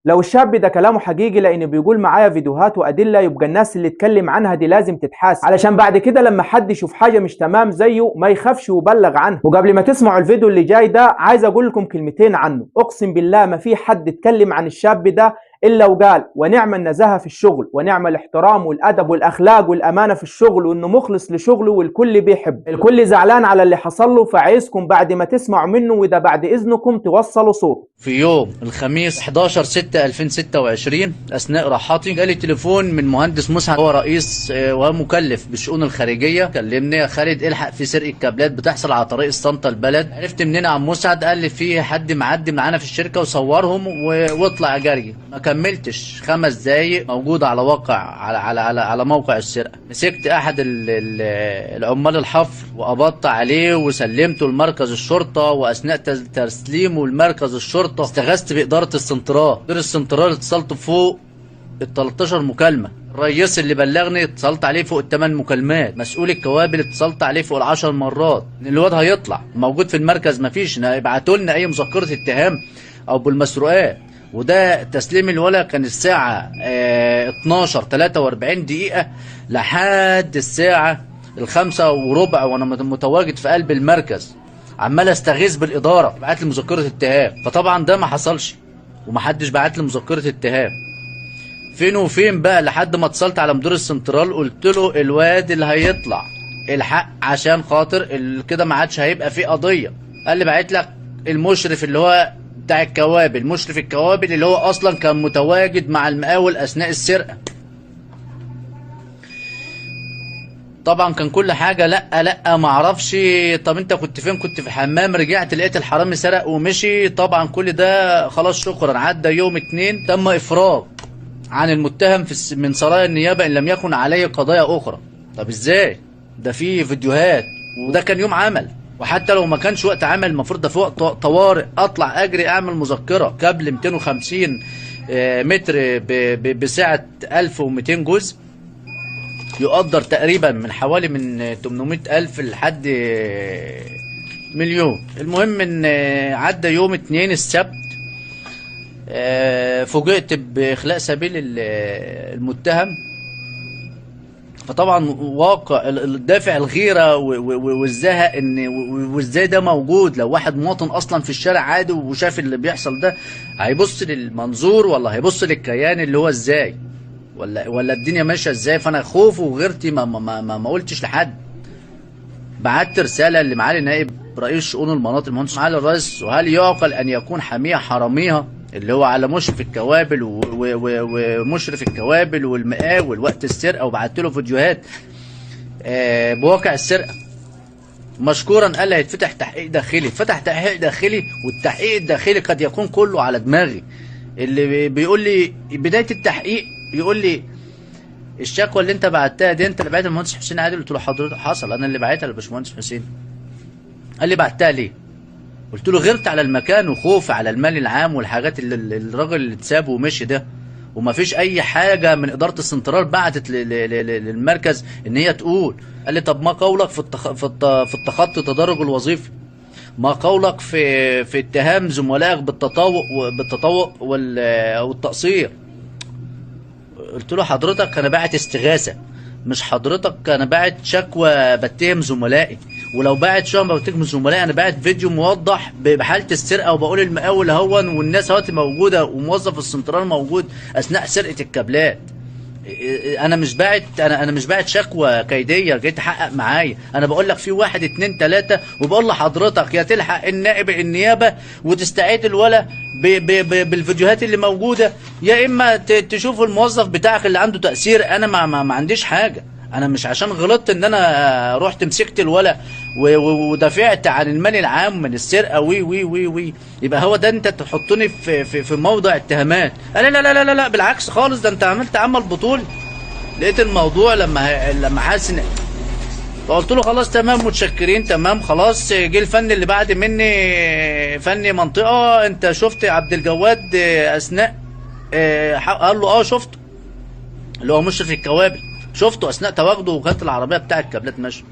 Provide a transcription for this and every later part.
لو الشاب ده كلامه حقيقي لانه بيقول معايا فيديوهات وادله، يبقى الناس اللي اتكلم عنها دي لازم تتحاسب، علشان بعد كده لما حد يشوف حاجه مش تمام زيه ما يخافش ويبلغ عنها. وقبل ما تسمعوا الفيديو اللي جاي ده عايز اقول لكم كلمتين عنه. اقسم بالله ما في حد اتكلم عن الشاب ده الا وقال ونعم النزاهه في الشغل ونعم الاحترام والادب والاخلاق والامانه في الشغل، وانه مخلص لشغله والكل بيحب. الكل زعلان على اللي حصل له، فعايزكم بعد ما تسمعوا منه وده بعد اذنكم توصلوا صوت. في يوم الخميس 11/6/2026 اثناء راحتي جالي تليفون من مهندس مسعد، هو رئيس ومكلف بالشؤون الخارجيه. كلمني يا خالد الحق في سرقه كابلات بتحصل على طريق اسطنطا البلد. عرفت منين عن مسعد؟ قال لي في حد معدي معانا في الشركه وصورهم واطلع جري. ما كملتش 5 دقايق موجود على واقع على موقع السرقه. مسكت احد العمال الحفر وقبضت عليه وسلمته لمركز الشرطه، واثناء تسليمه لمركز الشرطه استغاثت بإدارة السنترال. مدير السنترال اتصلت فوق ال 13 مكالمة. الرئيس اللي بلغني اتصلت عليه فوق ال8 مكالمات. مسؤول الكوابل اتصلت عليه فوق ال10 مرات. الواد هيطلع موجود في المركز، مفيش. يبعتوا لنا اي مذكرة اتهام او بالمسروقات. وده تسليم الولا كان الساعة 12:43 لحد الساعة 5:15 وانا متواجد في قلب المركز عمال استغيث بالاداره بعت لي مذكره اتهام. فطبعا ده ما حصلش ومحدش بعت لي مذكره اتهام. فين وفين بقى لحد ما اتصلت على مدير السنترال قلت له الواد اللي هيطلع الحق عشان خاطر كده ما عادش هيبقى فيه قضيه. قال لي بعت لك المشرف اللي هو بتاع الكوابل، مشرف الكوابل اللي هو اصلا كان متواجد مع المقاول اثناء السرقه. طبعا كان كل حاجه لا ما اعرفش. طب انت كنت فين؟ كنت في الحمام، رجعت لقيت الحرامي سرق ومشي. طبعا كل ده خلاص شكرا. عدى يوم 2 تم افراج عن المتهم من سرايا النيابه ان لم يكن عليه قضايا اخرى. طب ازاي؟ ده في فيديوهات وده كان يوم عمل. وحتى لو ما كانش وقت عمل المفروض ده في وقت طوارئ اطلع اجري اعمل مذكره كابل 250 متر بسعه 1200 جزء، يقدر تقريبا من حوالي من 800,000 لحد مليون. المهم ان عدى يوم 2 السبت، فوجئت باخلاء سبيل المتهم. فطبعا واقع الدافع الغيره والزهق ان وازاي ده موجود. لو واحد مواطن اصلا في الشارع عادي وشاف اللي بيحصل ده هيبص للمنظور ولا هيبص للكيان اللي هو ازاي ولا الدنيا ماشيه ازاي. فانا خوفي وغيرتي ما قلتش لحد. بعت رساله لمعالي نائب رئيس شؤون المناطق المهندس معالي الرئيس، وهل يعقل ان يكون حاميها حراميها اللي هو على مشرف الكوابل ومشرف الكوابل والمقاول وقت السرقه. وبعت له فيديوهات بواقع السرقه. مشكورا قال لي هيتفتح تحقيق داخلي. فتح تحقيق داخلي، والتحقيق الداخلي قد يكون كله على دماغي. اللي بيقول لي بدايه التحقيق يقول لي الشكوى اللي انت بعتها دي انت اللي بعتها للمهندس حسين عادل. قلت له حضرتك حصل، انا اللي بعتها للباشمهندس حسين. قال لي بعتها ليه؟ قلت له غيرت على المكان وخوف على المال العام والحاجات اللي الراجل اللي اتساب ومشي ده، ومفيش اي حاجه من اداره السنترال بعتت للمركز ان هي تقول. قال لي طب ما قولك في التخطي التدرج الوظيفي؟ ما قولك في اتهام زملائك بالتطوع والتقصير؟ قلت له حضرتك انا باعت استغاثه، مش حضرتك انا باعت شكوى بتهم زملائي. ولو باعت شكوى بتهم زملائي انا باعت فيديو موضح بحاله السرقه وبقول المقاول اهون والناس اهوت موجوده وموظف السنترال موجود اثناء سرقه الكابلات. انا مش باعت شكوى كيديه جاي تحقق معايا. انا بقول لك في 1 2 3 وبقول لحضرتك يا تلحق النائب النيابه وتستعيد الولا بالفيديوهات اللي موجوده، يا اما تشوف الموظف بتاعك اللي عنده تاثير. انا ما عنديش حاجه. انا مش عشان غلطت ان انا رحت مسكت الولا ودافعت عن المال العام من السرقه وي وي وي وي يبقى هو ده انت تحطني في موضع اتهامات. لا لا لا لا لا بالعكس خالص. ده انت عملت عمل بطول. لقيت الموضوع لما حاسس فقلت له خلاص تمام متشكرين تمام خلاص. جه الفن اللي بعد مني فني منطقه. انت شفت عبد الجواد اثناء قال له شفته اللي هو مشرف الكوابل، شفته اثناء تواجده وكانت العربيه بتاع الكابلات ماشيه.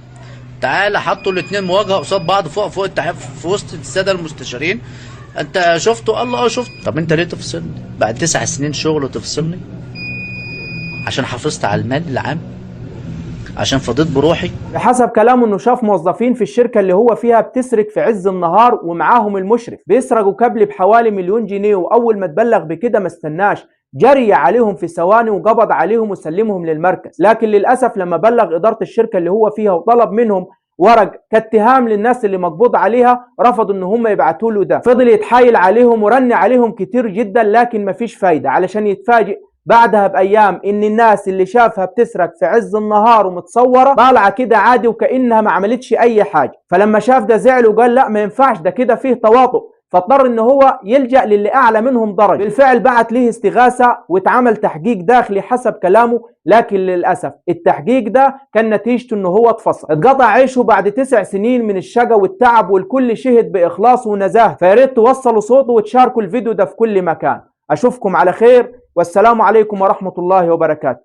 تعالى حطوا الاثنين مواجهه قصاد بعض فوق في وسط الساده المستشارين. انت شفته؟ قال له اه شفت. طب انت ليه تفصلني بعد 9 سنين شغل وتفصلني؟ عشان حافظت على المال العام؟ عشان فضيت بروحي؟ بحسب كلامه انه شاف موظفين في الشركة اللي هو فيها بتسرق في عز النهار ومعاهم المشرف بيسرقوا كابل بحوالي 1,000,000 جنيه، واول ما تبلغ بكده ما استناش، جري عليهم في ثواني وقبض عليهم وسلمهم للمركز. لكن للأسف لما بلغ إدارة الشركة اللي هو فيها وطلب منهم ورق كاتهام للناس اللي مقبوض عليها، رفضوا ان هم يبعتوا له ده. فضل يتحايل عليهم ورن عليهم كتير جدا لكن مفيش فايدة، علشان يتفاجئ بعدها بأيام إن الناس اللي شافها بتسرق في عز النهار ومتصورة طالعة كده عادي وكأنها ما عملتش أي حاجة. فلما شاف ده زعل وقال لا ما ينفعش، ده كده فيه تواطؤ، فاضطر ان هو يلجأ للي اعلى منهم درجة. بالفعل بعت ليه استغاثة واتعمل تحقيق داخلي حسب كلامه، لكن للأسف التحقيق ده كان نتيجته ان هو اتفصل، اتقطع عيشه بعد 9 سنين من الشقا والتعب، والكل شهد بإخلاص ونزاهة. فياريت توصلوا صوته وتشاركوا الفيديو ده في كل مكان. اشوفكم على خير، والسلام عليكم ورحمة الله وبركاته.